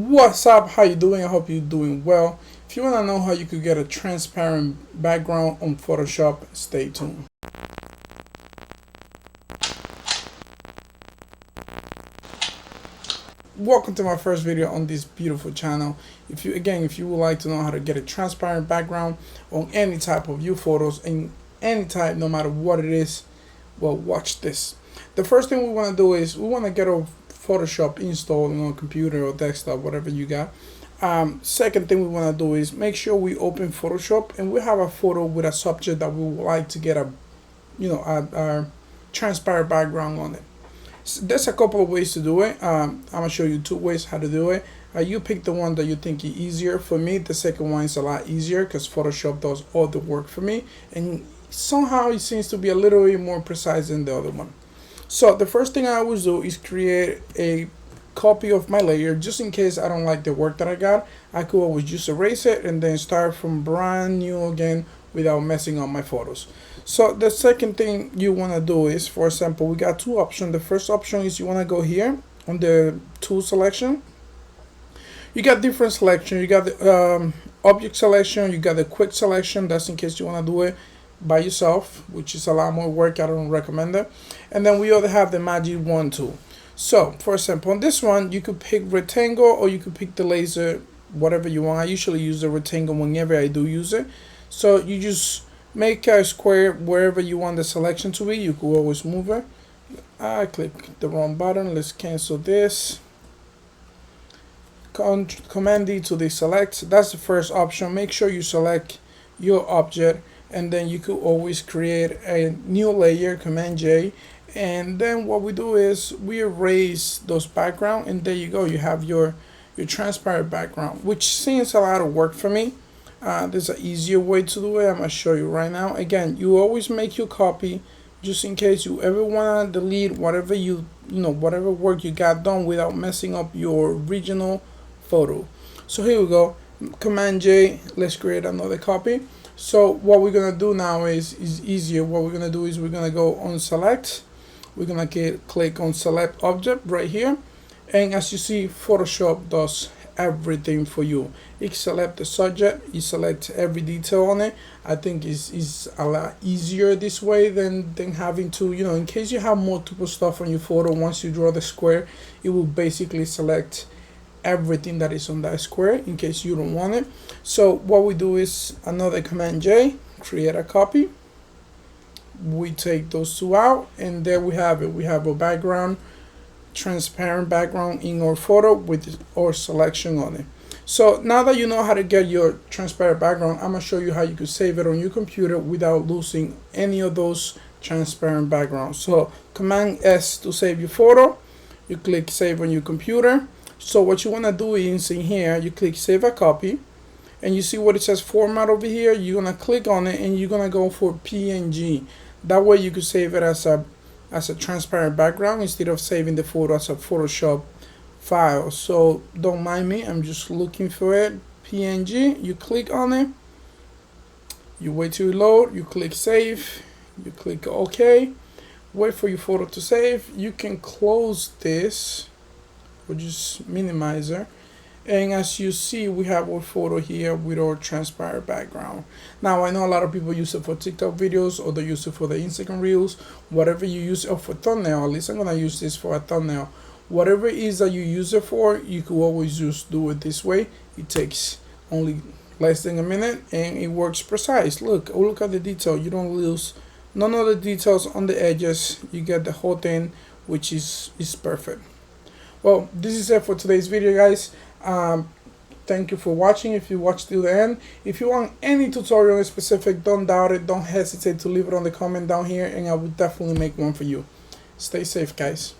What's up? How you doing? I hope you're doing well. If you want to know how you could get a transparent background on Photoshop, stay tuned. Welcome to my first video on this beautiful channel. If you would like to know how to get a transparent background on any type of view photos in any type, no matter what it is, well, watch this. The first thing we want to do is we want to get a Photoshop installed on a computer or desktop, whatever you got. Second thing we want to do is make sure we open Photoshop and we have a photo with a subject that we would like to get a transparent background on it. So there's a couple of ways to do it. I'm gonna show you two ways how to do it. You pick the one that you think is easier. For me, the second one is a lot easier because Photoshop does all the work for me, and somehow it seems to be a little bit more precise than the other one. So the first thing I always do is create a copy of my layer, just in case I don't like the work that I got. I could always just erase it and then start from brand new again without messing up my photos. So the second thing you want to do is, for example, we got two options. The first option is you want to go here on the tool selection. You got different selection. You got the object selection, you got the quick selection. That's in case you want to do it by yourself, which is a lot more work. I don't recommend it. And then we also have the magic wand tool. So for example, on this one you could pick rectangle or you could pick the laser, whatever you want. I usually use the rectangle whenever I do use it. So you just make a square wherever you want the selection to be. You could always move it. I clicked the wrong button. Let's cancel this. Command D to deselect. That's the first option. Make sure you select your object, and then you could always create a new layer, Command J, and then what we do is we erase those background, and there you go, you have your transparent background, which seems a lot of work for me. There's an easier way to do it. I'm gonna show you right now. Again, you always make your copy just in case you ever want to delete whatever whatever work you got done without messing up your original photo. So here we go, Command J. Let's create another copy. So what we're gonna do now is easier. What we're gonna do is we're gonna go on select. We're gonna click on select object right here, and as you see, Photoshop does everything for you. It select the subject, it select every detail on it. I think is a lot easier this way than having to, in case you have multiple stuff on your photo. Once you draw the square, it will basically select everything that is on that square in case you don't want it. So what we do is another Command J, create a copy. We take those two out, and there we have it. We have a background, transparent background in our photo with our selection on it. So now that you know how to get your transparent background, I'm gonna show you how you could save it on your computer without losing any of those transparent backgrounds. So Command S to save your photo. You click save on your computer. So what you want to do is in here, you click save a copy, and you see what it says format over here. You're going to click on it, and you're going to go for PNG. That way you can save it as a transparent background instead of saving the photo as a Photoshop file. So don't mind me, I'm just looking for it. PNG, you click on it, you wait till it load, you click save, you click OK, wait for your photo to save. You can close this or just minimize it, and as you see, we have our photo here with our transparent background. Now I know a lot of people use it for TikTok videos, or they use it for the Instagram reels, whatever you use it for. Thumbnail, at least I'm gonna use this for a thumbnail. Whatever it is that you use it for, you could always just do it this way. It takes only less than a minute and it works precise. Look at the detail. You don't lose none of the details on the edges. You get the whole thing, which is perfect. Well, this is it for today's video, guys. Thank you for watching. If you watched till the end, if you want any tutorial in specific, don't doubt it. Don't hesitate to leave it on the comment down here, and I will definitely make one for you. Stay safe, guys.